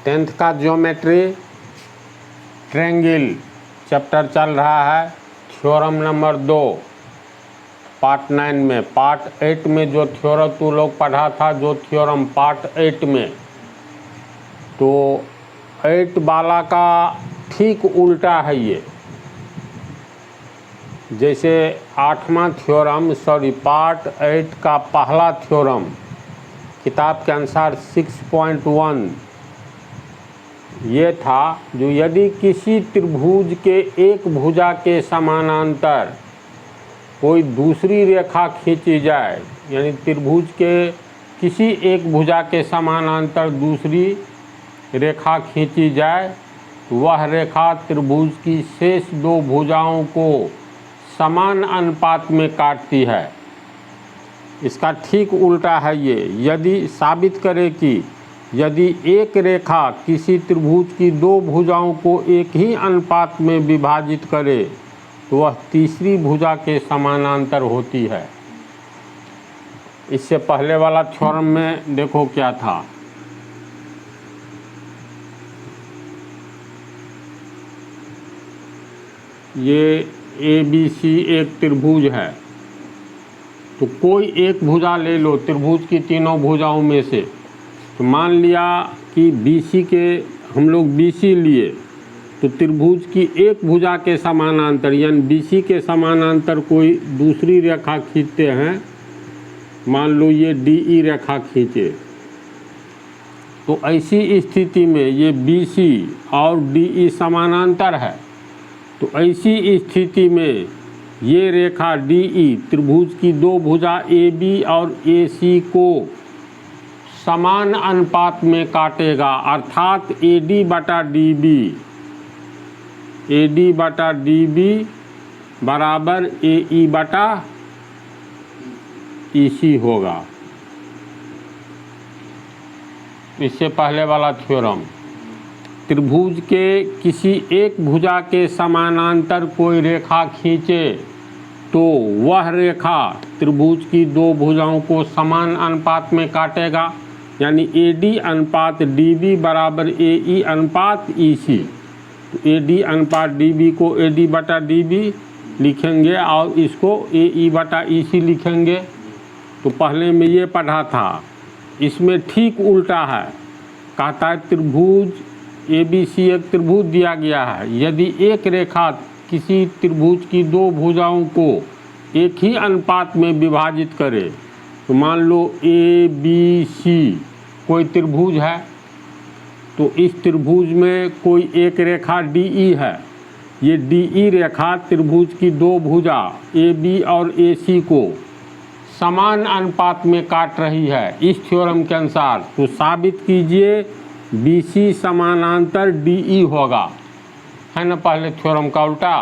10th का geometry triangle chapter चल रहा है, थ्योरम नंबर 2 पार्ट 9 में। पार्ट 8 में जो थ्योरम तू लोग पढ़ा था, जो थ्योरम पार्ट 8 में, तो 8 वाला का ठीक उल्टा है ये। जैसे 8वां थ्योरम, पार्ट 8 का पहला थ्योरम किताब के अनुसार 6.1 ये था, जो यदि किसी त्रिभुज के एक भुजा के समानांतर कोई दूसरी रेखा खींची जाए, यानी त्रिभुज के किसी एक भुजा के समानांतर दूसरी रेखा खींची जाए, तो वह रेखा त्रिभुज की शेष दो भुजाओं को समान अनुपात में काटती है। इसका ठीक उल्टा है ये। यदि साबित करे कि यदि एक रेखा किसी त्रिभुज की दो भुजाओं को एक ही अनुपात में विभाजित करे, तो वह तीसरी भुजा के समानांतर होती है। इससे पहले वाला थ्योरम में देखो क्या था, ये ABC एक त्रिभुज है, तो कोई एक भुजा ले लो त्रिभुज की तीनों भुजाओं में से। तो मान लिया कि BC के हम लोग BC लिए, तो त्रिभुज की एक भुजा के समानांतर यानी BC के समानांतर कोई दूसरी रेखा खींचते हैं। मान लो ये DE रेखा खींचे, तो ऐसी स्थिति में ये BC और DE समानांतर है, तो ऐसी स्थिति में ये रेखा DE त्रिभुज की दो भुजा AB और AC को समान अनुपात में काटेगा, अर्थात AD बटा DB बराबर AE बटा EC होगा। इससे पहले वाला थ्योरम, त्रिभुज के किसी एक भुजा के समानांतर कोई रेखा खींचे, तो वह रेखा त्रिभुज की दो भुजाओं को समान अनुपात में काटेगा, यानी AD अनुपात DB बराबर AE अनुपात EC। तो AD अनुपात DB को AD बटा DB लिखेंगे और इसको AE बटा EC लिखेंगे। तो पहले में ये पढ़ा था, इसमें ठीक उल्टा है। कहता है त्रिभुज ABC एक त्रिभुज दिया गया है, यदि एक रेखा किसी त्रिभुज की दो भुजाओं को एक ही अनुपात में विभाजित करे, तो मान लो ABC कोई त्रिभुज है, तो इस त्रिभुज में कोई एक रेखा DE है। ये DE रेखा त्रिभुज की दो भुजा AB और AC को समान अनुपात में काट रही है इस थ्योरम के अनुसार। तो साबित कीजिए BC समानांतर DE होगा, है ना, पहले थ्योरम का उल्टा।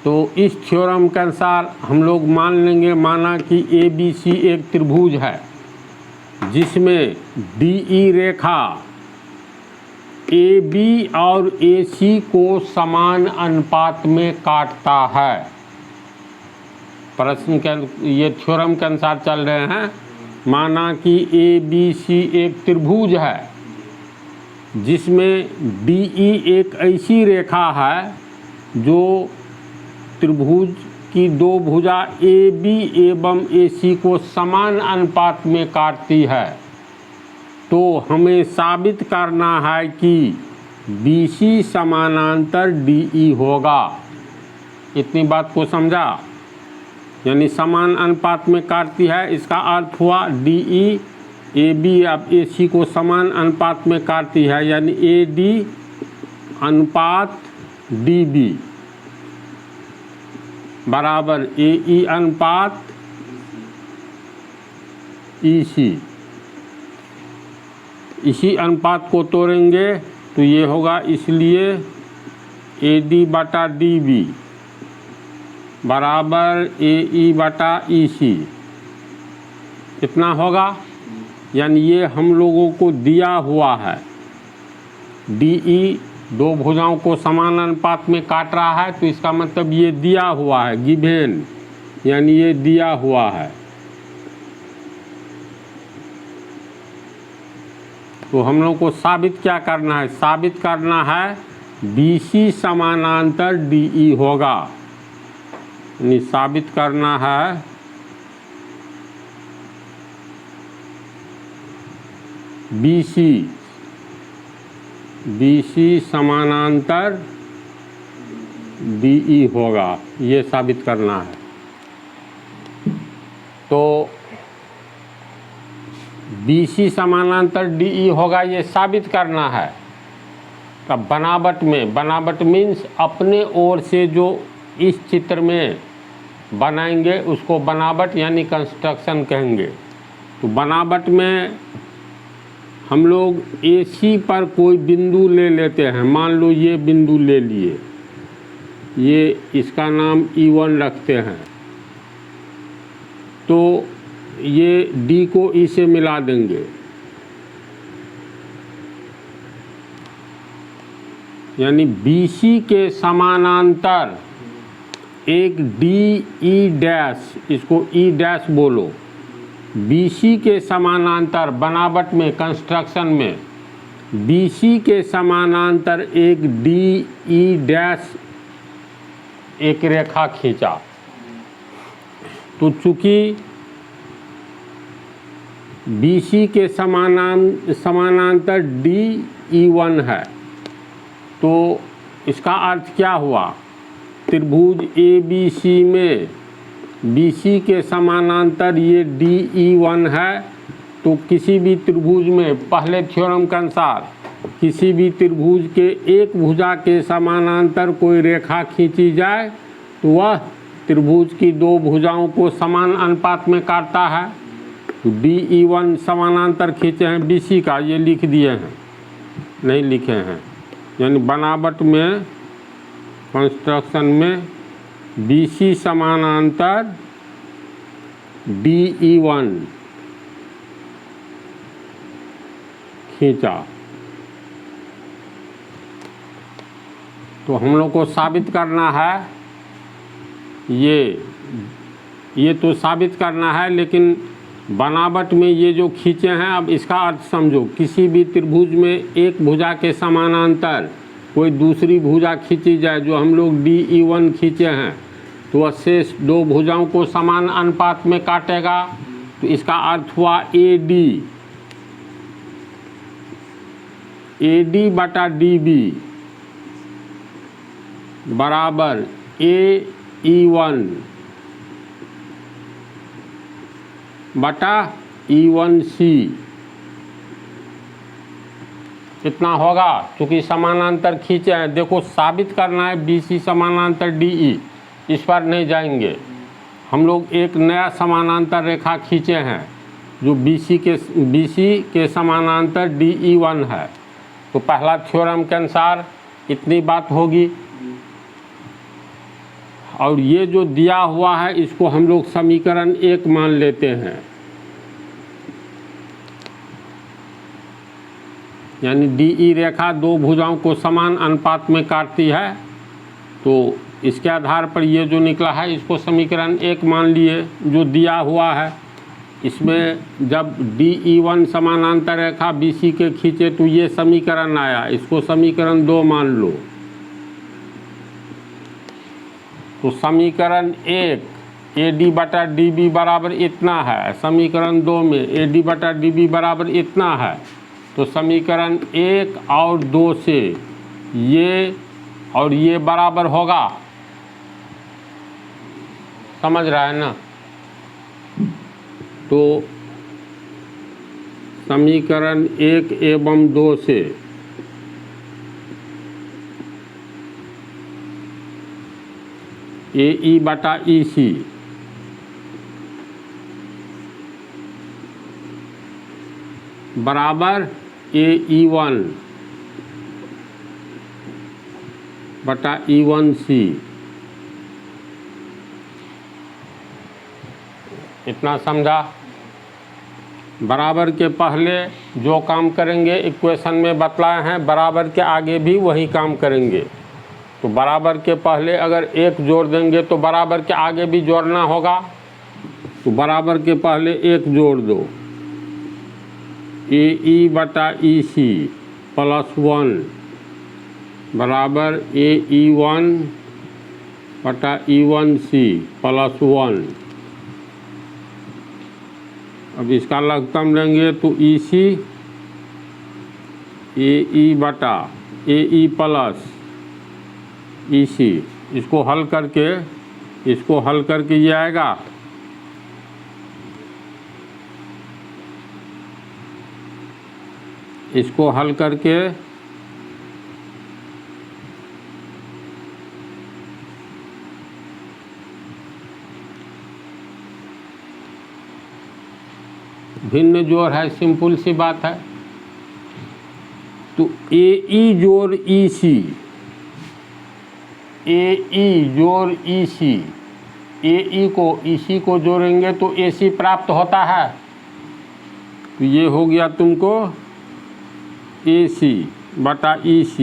तो इस थ्योरम के अनुसार हम लोग मान लेंगे, माना कि ABC एक त्रिभुज है जिसमें DE रेखा AB और AC को समान अनुपात में काटता है। प्रश्न के ये थ्योरम के अनुसार चल रहे हैं। माना कि ABC एक त्रिभुज है जिसमें DE एक ऐसी रेखा है जो त्रिभुज की दो भुजा AB एवं AC को समान अनुपात में काटती है। तो हमें साबित करना है कि BC समानांतर DE होगा। इतनी बात को समझा, यानी समान अनुपात में काटती है, इसका अर्थ हुआ DE AB अब AC को समान अनुपात में काटती है, यानी AD अनुपात DB बराबर AE अनुपात EC। इसी अनुपात को तोड़ेंगे तो ये होगा, इसलिए AD बटा DB बराबर AE बटा EC। कितना होगा, यानी ये हम लोगों को दिया हुआ है। DE दो भुजाओं को समान अनुपात में काट रहा है, तो इसका मतलब ये दिया हुआ है, गिवेन, यानी ये दिया हुआ है। तो हम लोग को साबित क्या करना है? साबित करना है BC समानांतर DE होगा, यानी साबित करना है BC समानांतर DE होगा, ये साबित करना है। तो BC समानांतर DE होगा, ये साबित करना है। तब बनावट में, बनावट मीन्स अपने ओर से जो इस चित्र में बनाएंगे उसको बनावट यानी कंस्ट्रक्शन कहेंगे। तो बनावट में हम लोग AC पर कोई बिंदु ले लेते हैं। मान लो ये बिंदु ले लिए, ये इसका नाम E1 रखते हैं। तो ये D को E से मिला देंगे, यानी BC के समानांतर एक DE डैश, इसको E डैश बोलो, BC के समानांतर बनावट में, कंस्ट्रक्शन में BC के समानांतर एक DE डैश एक रेखा खींचा। तो चूंकि BC के समानांतर DE1 है, तो इसका अर्थ क्या हुआ? त्रिभुज ABC में BC के समानांतर ये DE1 है। तो किसी भी त्रिभुज में, पहले थ्योरम के अनुसार, किसी भी त्रिभुज के एक भुजा के समानांतर कोई रेखा खींची जाए तो वह त्रिभुज की दो भुजाओं को समान अनुपात में काटता है। तो DE1 समानांतर खींचे हैं BC का, ये लिख दिए हैं, नहीं लिखे हैं। यानी बनावट में, कंस्ट्रक्शन में BC समानांतर DE1 खींचा। तो हम लोग को साबित करना है ये तो साबित करना है, लेकिन बनावट में ये जो खींचे हैं, अब इसका अर्थ समझो। किसी भी त्रिभुज में एक भुजा के समानांतर कोई दूसरी भुजा खींची जाए, जो हम लोग DE1 खींचे हैं, तो वह शेष दो भुजाओं को समान अनुपात में काटेगा। तो इसका अर्थ हुआ AD बटा DB बराबर AE1 बटा E1C। कितना होगा? चूँकि समानांतर खींचे हैं, देखो साबित करना है BC समानांतर DE, इस पर नहीं जाएंगे। हम लोग एक नया समानांतर रेखा खींचे हैं जो BC के समानांतर DE1 है। तो पहला थ्योरम के अनुसार इतनी बात होगी। और ये जो दिया हुआ है इसको हम लोग समीकरण 1 मान लेते हैं, यानी DE रेखा दो भुजाओं को समान अनुपात में काटती है। तो इसके आधार पर ये जो निकला है इसको समीकरण 1 मान लिए, जो दिया हुआ है। इसमें जब DE1 समानांतर रेखा BC के खींचे तो ये समीकरण आया, इसको समीकरण 2 मान लो। तो समीकरण 1 AD बटा DB बराबर इतना है, समीकरण 2 में AD बटा DB बराबर इतना है। तो समीकरण 1 और 2 से ये और ये बराबर होगा, समझ रहा है ना? तो समीकरण 1 एवं 2 से AE बटा EC बराबर AE1 बटा E1C। इतना समझा? बराबर के पहले जो काम करेंगे इक्वेशन में बतलाए हैं, बराबर के आगे भी वही काम करेंगे। तो बराबर के पहले अगर 1 जोड़ देंगे तो बराबर के आगे भी जोड़ना होगा। तो बराबर के पहले 1 जोड़ दो, AE बटा EC प्लस 1 बराबर AE1 बटा E1C प्लस 1। अब इसका लघुत्तम लेंगे तो EC AE बटा AE प्लस EC, इसको हल करके ये आएगा इसको हल करके भिन्न जोड़ है, सिंपल सी बात है। तो AE जोड़ EC, AE जोड़ EC, AE को EC को जोड़ेंगे तो AC प्राप्त होता है। तो ये हो गया तुमको AC बटा EC।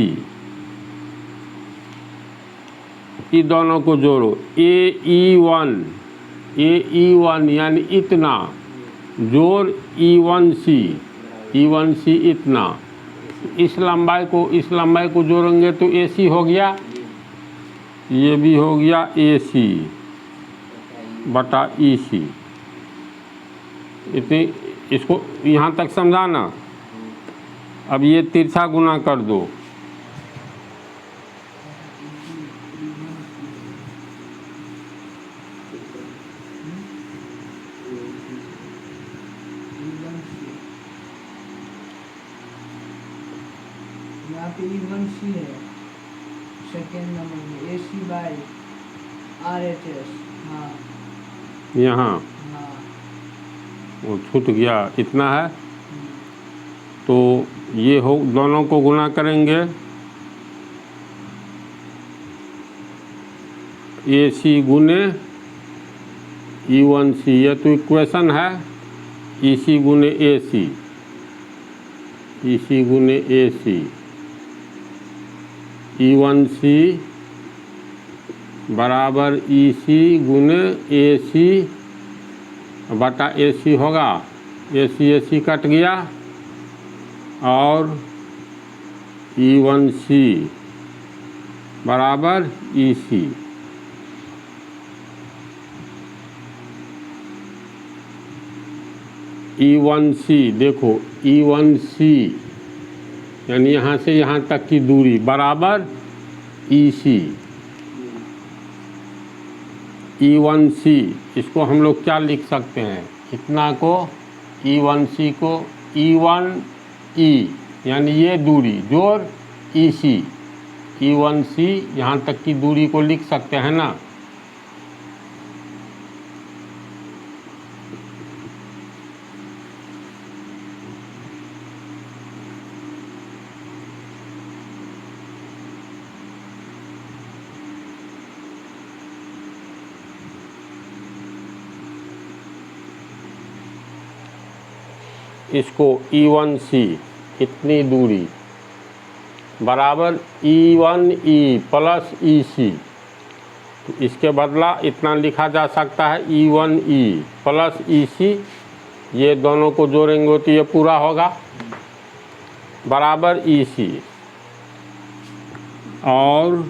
ये दोनों को जोड़ो, AE1 यानी इतना जोड़ E1C इतना। इस लंबाई को जोड़ेंगे तो AC हो गया, ये भी हो गया AC बटा EC। इतनी इसको यहाँ तक समझाना। अब ये तिरछा गुना कर दो, यहाँ पे E1C है सेकेंड नंबर में, AC बाई RHS। हाँ यहाँ हाँ वो छूट गया, इतना है। तो ये हो, दोनों को गुना करेंगे, AC गुने E1C, ये तो इक्वेशन है। EC गुने AC, EC गुने AC, E1C बराबर EC गुने AC बटा AC होगा। AC कट गया और E1C बराबर EC। E1C देखो, E1C यानी यहाँ से यहाँ तक की दूरी बराबर EC। E1C इसको हम लोग क्या लिख सकते हैं, इतना को E1C को E1E यानी ये दूरी जोड़ EC, E1C यहाँ तक की दूरी को लिख सकते हैं ना। इसको E1C इतनी दूरी बराबर E1E प्लस EC, तो इसके बदला इतना लिखा जा सकता है E1E प्लस EC। ये दोनों को जोड़ेंगे तो ये पूरा होगा बराबर EC और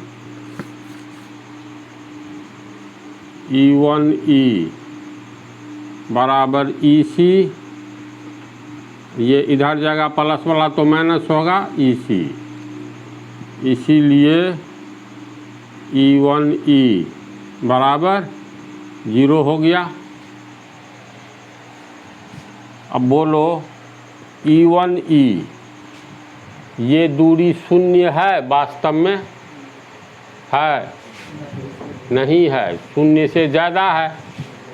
E1E बराबर EC। ये इधर जाएगा प्लस वाला तो माइनस होगा EC, इसीलिए E1E बराबर 0 हो गया। अब बोलो E1E ये दूरी शून्य है, वास्तव में है नहीं है, शून्य से ज़्यादा है,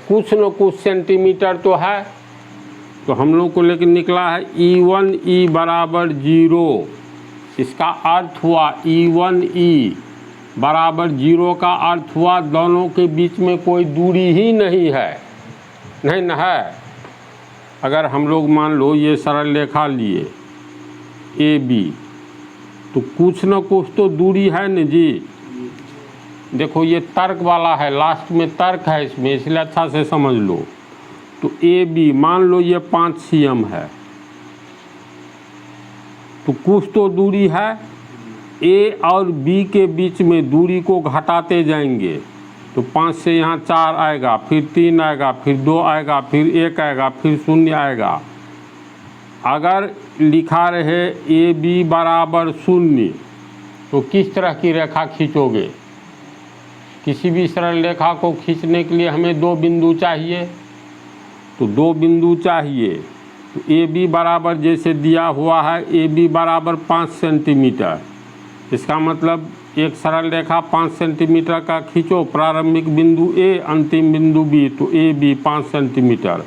कुछ न कुछ सेंटीमीटर तो है। तो हम लोग को लेकिन निकला है E1E बराबर 0। इसका अर्थ हुआ E1E बराबर 0 का अर्थ हुआ दोनों के बीच में कोई दूरी ही नहीं है, नहीं न है। अगर हम लोग मान लो ये सरल रेखा लिए AB, तो कुछ न कुछ तो दूरी है न जी। देखो ये तर्क वाला है, लास्ट में तर्क है इसमें, इसलिए अच्छा से समझ लो। तो AB मान लो ये 5 cm है, तो कुछ तो दूरी है, ए और बी के बीच में दूरी को घटाते जाएंगे। तो 5 से यहाँ 4 आएगा, फिर 3 आएगा, फिर 2 आएगा, फिर 1 आएगा, फिर 0 आएगा। अगर लिखा रहे ए बी बराबर 0 तो किस तरह की रेखा खींचोगे? किसी भी सरल रेखा को खींचने के लिए हमें 2 बिंदु चाहिए, तो 2 बिंदु चाहिए। तो ए बी बराबर जैसे दिया हुआ है, ए बी बराबर 5 सेंटीमीटर। इसका मतलब एक सरल रेखा 5 सेंटीमीटर का खींचो, प्रारंभिक बिंदु ए, अंतिम बिंदु बी, तो ए बी 5 सेंटीमीटर।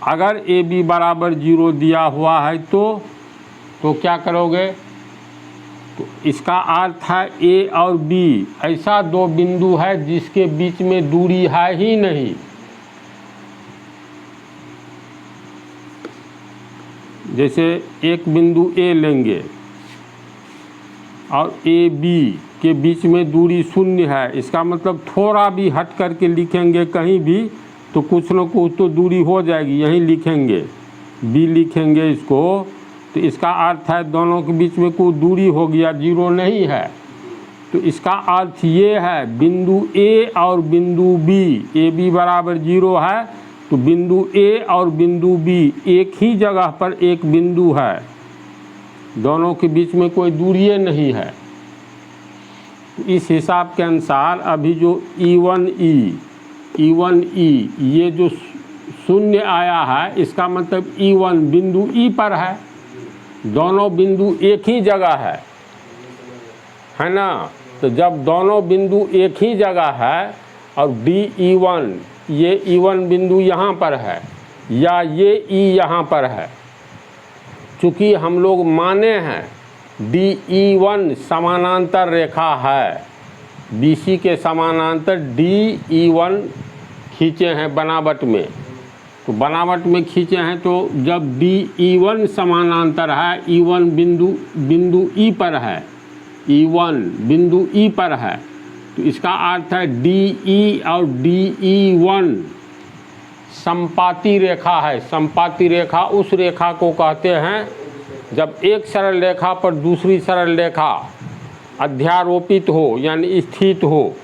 अगर ए बी बराबर 0 दिया हुआ है तो क्या करोगे? तो इसका अर्थ है ए और बी ऐसा 2 बिंदु है जिसके बीच में दूरी है ही नहीं। जैसे एक बिंदु ए लेंगे और ए बी के बीच में दूरी 0 है, इसका मतलब थोड़ा भी हट करके लिखेंगे कहीं भी तो कुछ न कुछ तो दूरी हो जाएगी। यहीं लिखेंगे, बी लिखेंगे इसको, तो इसका अर्थ है दोनों के बीच में कोई दूरी हो गया, 0 नहीं है। तो इसका अर्थ ये है बिंदु ए और बिंदु बी, ए बी बराबर 0 है तो बिंदु ए और बिंदु बी एक ही जगह पर एक बिंदु है, दोनों के बीच में कोई दूरी नहीं है। इस हिसाब के अनुसार अभी जो E1E ये जो 0 आया है, इसका मतलब E1 बिंदु E पर है, दोनों बिंदु एक ही जगह है ना। तो जब दोनों बिंदु एक ही जगह है और DE1 ये E1 बिंदु यहाँ पर है या ये E यहाँ पर है, चूँकि हम लोग माने हैं DE1 समानांतर रेखा है, BC के समानांतर DE1 खींचे हैं बनावट में। तो बनावट में खींचे हैं तो जब DE1 समानांतर है, E1 बिंदु E पर है, E1 बिंदु E पर है, तो इसका अर्थ है DE और DE1 संपाती रेखा है। संपाती रेखा उस रेखा को कहते हैं जब एक सरल रेखा पर दूसरी सरल रेखा अध्यारोपित हो यानी स्थित हो,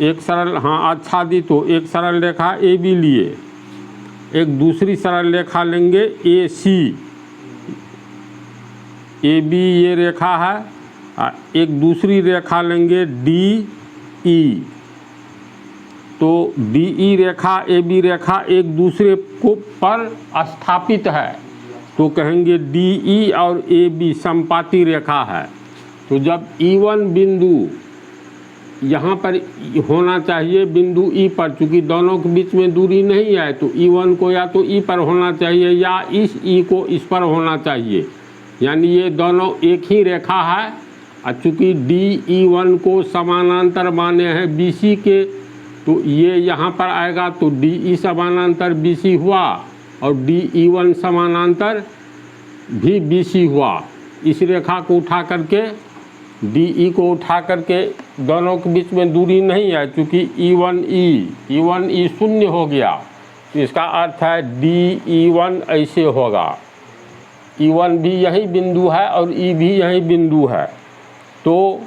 एक सरल आच्छादित हो। एक सरल रेखा ए बी लिए, एक दूसरी सरल रेखा लेंगे ए सी, ए बी ये रेखा है, एक दूसरी रेखा लेंगे डी ई। तो D E Rekha A B रेखा एक दूसरे को पर स्थापित है, तो कहेंगे डी ई और ए बी संपाती रेखा है। तो जब E1 बिंदु यहाँ पर होना चाहिए बिंदु E पर, चूँकि दोनों के बीच में दूरी नहीं है, तो E1 को या तो E पर होना चाहिए या इस E को इस पर होना चाहिए, यानी ये दोनों एक ही रेखा है। और चूँकि DE1 को समानांतर माने हैं BC के, तो ये यहाँ पर आएगा तो DE समानांतर BC हुआ और DE1 समानांतर भी BC हुआ। इस रेखा को उठा करके DE को उठा करके दोनों के बीच में दूरी नहीं है, क्योंकि E1E 0 हो गया, तो इसका अर्थ है DE1 ऐसे होगा। E1 भी यही बिंदु है और E भी यही बिंदु है, तो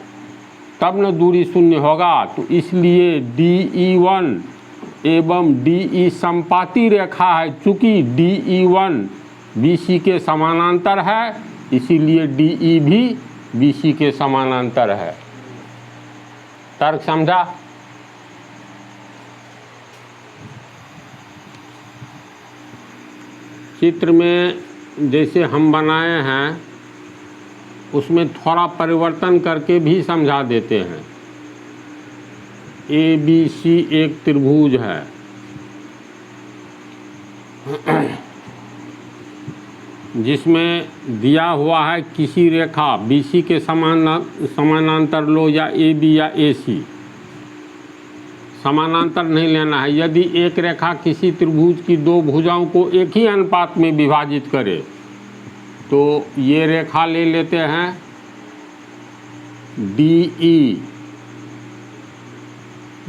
तब न दूरी 0 होगा। तो इसलिए DE1 एवं DE संपाती रेखा है। चूँकि DE1 BC के समानांतर है, इसीलिए DE भी BC के समानांतर है। तर्क समझा? चित्र में जैसे हम बनाए हैं उसमें थोड़ा परिवर्तन करके भी समझा देते हैं। ABC एक त्रिभुज है, जिसमें दिया हुआ है किसी रेखा BC के समानांतर लो या AB या AC, समानांतर नहीं लेना है। यदि एक रेखा किसी त्रिभुज की 2 भुजाओं को एक ही अनुपात में विभाजित करे, तो ये रेखा ले लेते हैं DE।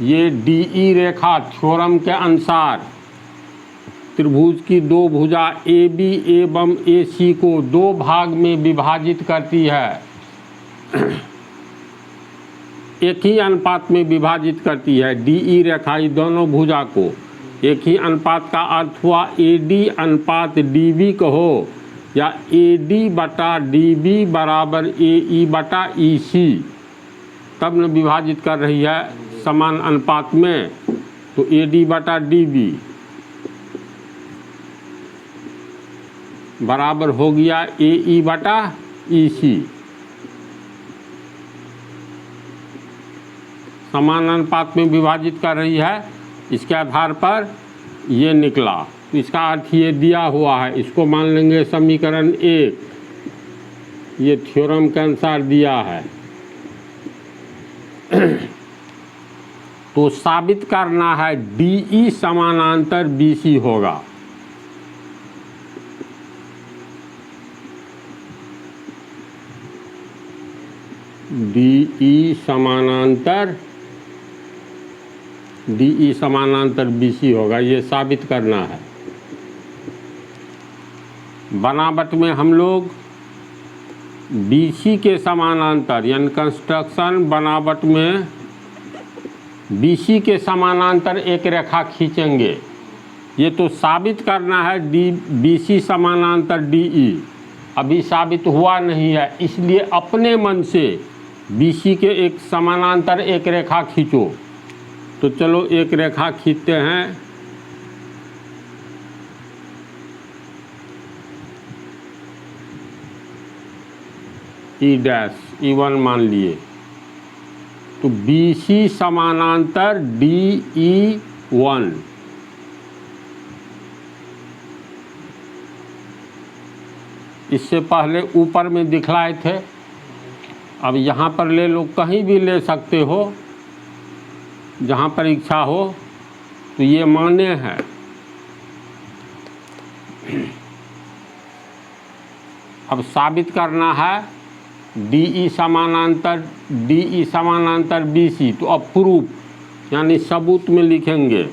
ये DE रेखा थ्योरम के अनुसार त्रिभुज की दो भुजा ए बी एवं ए सी को दो भाग में विभाजित करती है, एक ही अनुपात में विभाजित करती है। डी ई रेखा ये दोनों भुजा को एक ही अनुपात का अर्थ हुआ ए डी अनुपात डी बी कहो या ए डी बटा डी बी बराबर ए ई बटा ई सी, तब न विभाजित कर रही है समान अनुपात में। तो ए डी बटा डी बी बराबर हो गया ए ई बटा ई सी, समान अनुपात में विभाजित कर रही है। इसके आधार पर ये निकला, तो इसका अर्थ ये दिया हुआ है, इसको मान लेंगे समीकरण 1, ये थ्योरम के अनुसार दिया है। तो साबित करना है DE समानांतर BC होगा। DE समानांतर BC होगा, ये साबित करना है। बनावट में हम लोग BC के समानांतर यानी कंस्ट्रक्शन बनावट में BC के समानांतर एक रेखा खींचेंगे। ये तो साबित करना है BC समानांतर DE, अभी साबित हुआ नहीं है, इसलिए अपने मन से BC के एक समानांतर एक रेखा खींचो। तो चलो एक रेखा खींचते हैं। ई डैश E1 मान लिए, तो BC समानांतर DE1, इससे पहले ऊपर में दिखलाए थे, अब यहाँ पर ले लो, कहीं भी ले सकते हो जहाँ पर इच्छा हो। तो ये माने हैं। अब साबित करना है DE समानांतर BC, तो अब प्रूफ यानी सबूत में लिखेंगे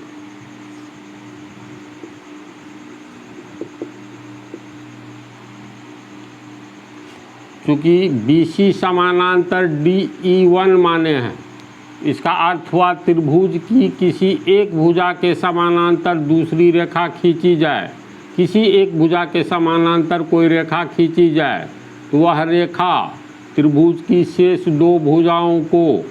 क्योंकि BC समानांतर DE1 माने हैं, इसका अर्थ हुआ त्रिभुज की किसी एक भुजा के समानांतर दूसरी रेखा खींची जाए, किसी एक भुजा के समानांतर कोई रेखा खींची जाए तो वह रेखा त्रिभुज की शेष दो भुजाओं को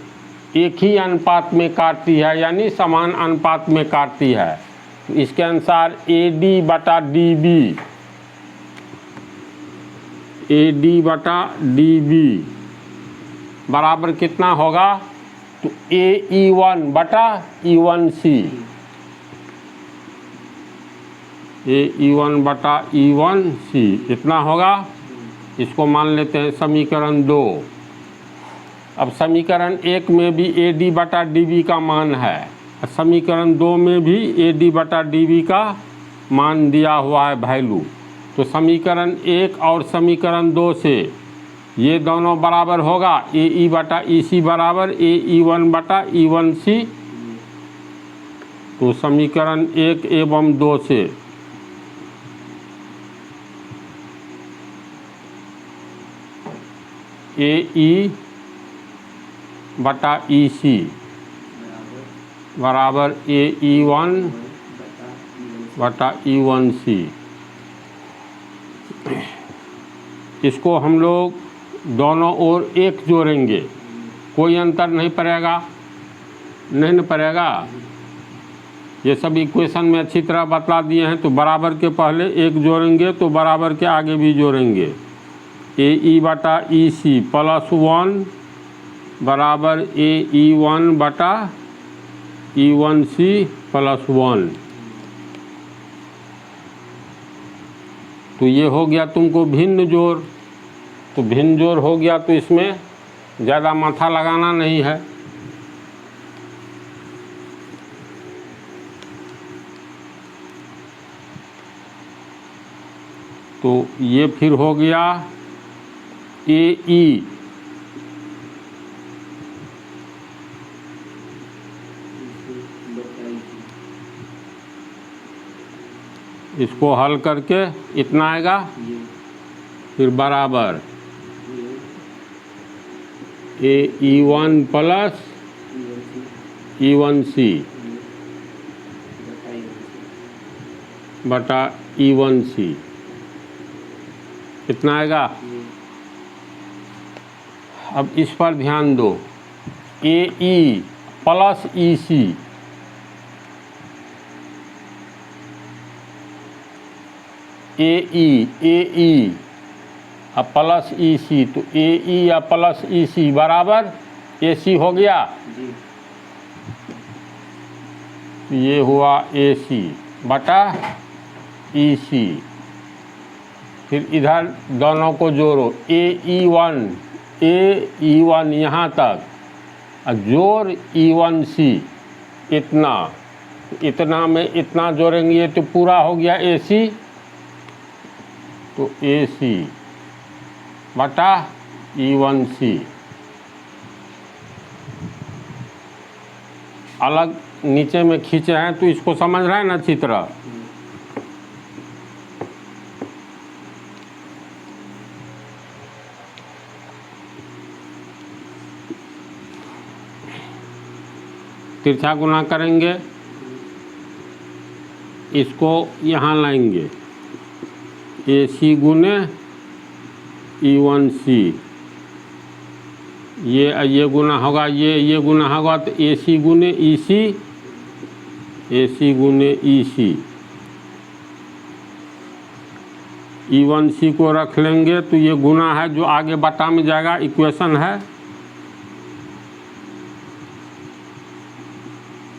एक ही अनुपात में काटती है, यानी समान अनुपात में काटती है। तो इसके अनुसार AD बटा DB बराबर कितना होगा? तो AE1 बटा E1C, AE1 बटा E1C इतना होगा। इसको मान लेते हैं समीकरण 2। अब समीकरण 1 में भी AD बटा DB का मान है, समीकरण 2 में भी AD बटा DB का मान दिया हुआ है वैल्यू। तो समीकरण 1 और समीकरण 2 से ये दोनों बराबर होगा, AE बटा EC बराबर AE1 बटा E1C। तो समीकरण 1 एवं 2 से AE बटा EC बराबर AE1 बटा E1C। इसको हम लोग दोनों ओर एक जोड़ेंगे, कोई अंतर नहीं पड़ेगा, नहीं पड़ेगा। ये सब इक्वेशन में अच्छी तरह बतला दिए हैं। तो बराबर के पहले एक जोड़ेंगे तो बराबर के आगे भी जोड़ेंगे। AE बटा EC प्लस 1 बराबर AE1 बटा E1C प्लस 1। तो ये हो गया तुमको भिन्न जोड़। तो भिन्न जोड़ हो गया तो इसमें ज़्यादा माथा लगाना नहीं है। तो ये फिर हो गया AE इसको हल करके इतना आएगा, फिर बराबर AE1 प्लस E1C बटा E1C कितना आएगा। अब इस पर ध्यान दो, AE प्लस EC AE अब प्लस EC, तो AE या प्लस EC बराबर AC हो गया। तो ये हुआ AC बटा EC। फिर इधर दोनों को जोड़ो, AE1 यहाँ तक और जोड़ E1C इतना में इतना जोड़ेंगे तो पूरा हो गया AC। तो AC बटा E1C अलग नीचे में खींचे हैं, तो इसको समझ रहे हैं ना अच्छी तरह। तिरछा गुना करेंगे, इसको यहाँ लाएंगे, AC गुने E1C, ये गुना होगा, ये गुना होगा, तो AC गुने EC E1C को रख लेंगे, तो ये गुना है जो आगे बटा में जाएगा, इक्वेशन है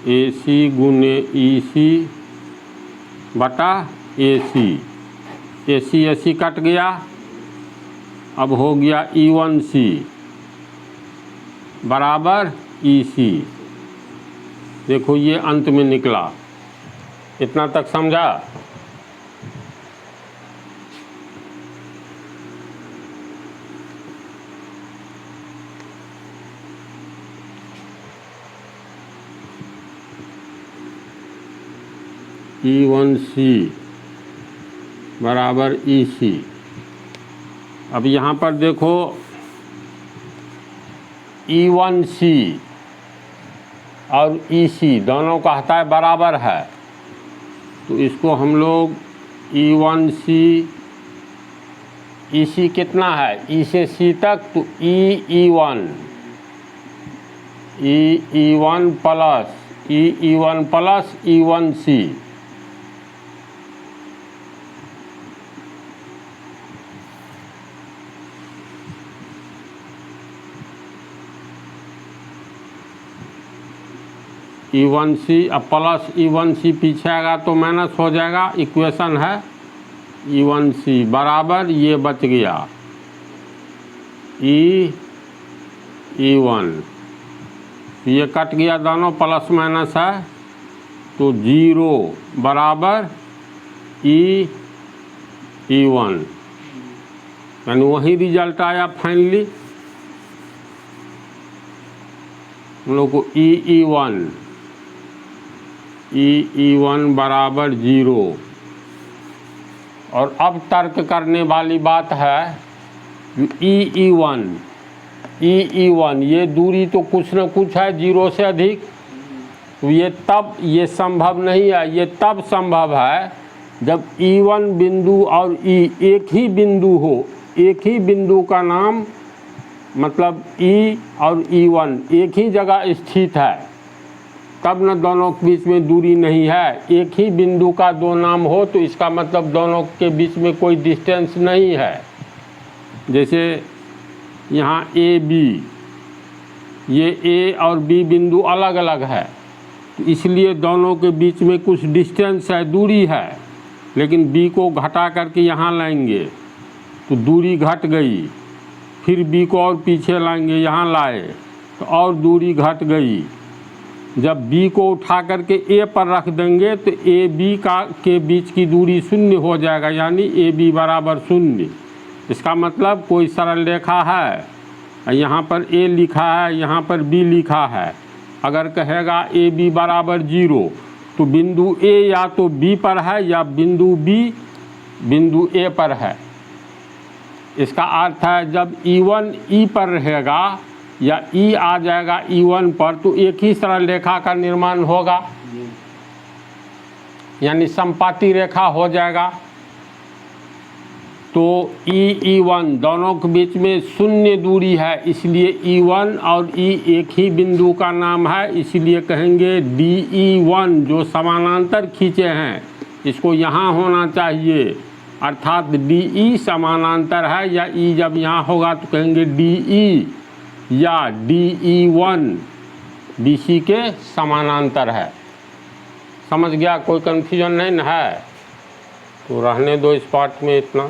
AC गुने EC बटा AC कट गया। अब हो गया E1C बराबर EC। देखो ये अंत में निकला, इतना तक समझा। E1C बराबर EC। अब यहाँ पर देखो E1C और EC दोनों का हता है बराबर है, तो इसको हम लोग E1C EC कितना है, E से C तक, तो E1 प्लस E1C E1C अब प्लस E1C पीछे आएगा तो माइनस हो जाएगा, इक्वेशन है E1C बराबर ये बच गया E1, ये कट गया, दोनों प्लस माइनस है, तो 0 बराबर E1, यानी वही रिजल्ट आया फाइनली। हम लोग को E1 बराबर 0। और अब तर्क करने वाली बात है E1 ये दूरी तो कुछ न कुछ है 0 से अधिक, तो ये संभव नहीं है। ये तब संभव है जब E1 बिंदु और E एक ही बिंदु हो, एक ही बिंदु का नाम मतलब E और E1 एक ही जगह स्थित है, तब न दोनों के बीच में दूरी नहीं है। एक ही बिंदु का दो नाम हो तो इसका मतलब दोनों के बीच में कोई डिस्टेंस नहीं है। जैसे यहाँ AB, ये A और B बिंदु अलग अलग है, तो इसलिए दोनों के बीच में कुछ डिस्टेंस है, दूरी है। लेकिन B को घटा करके यहाँ लाएंगे तो दूरी घट गई, फिर B को और पीछे लाएंगे, यहाँ लाए तो और दूरी घट गई। जब B को उठा करके A पर रख देंगे तो AB के बीच की दूरी 0 हो जाएगा, यानी AB बराबर 0। इसका मतलब कोई सरल रेखा है, यहाँ पर A लिखा है, यहाँ पर B लिखा है। अगर कहेगा AB बराबर 0 तो बिंदु ए या तो बी पर है या बिंदु बी बिंदु ए पर है। इसका अर्थ है जब E1 E पर रहेगा या E आ जाएगा E1 पर तो एक ही सरल रेखा का निर्माण होगा, यानी समपाती रेखा हो जाएगा। तो E1 दोनों के बीच में शून्य दूरी है, इसलिए E1 और E एक ही बिंदु का नाम है, इसलिए कहेंगे DE1 जो समानांतर खींचे हैं इसको यहाँ होना चाहिए, अर्थात DE समानांतर है या E जब यहाँ होगा तो कहेंगे DE या DE1 BC के समानांतर है। समझ गया? कोई कन्फ्यूजन नहीं न है? तो रहने दो इस पार्ट में इतना।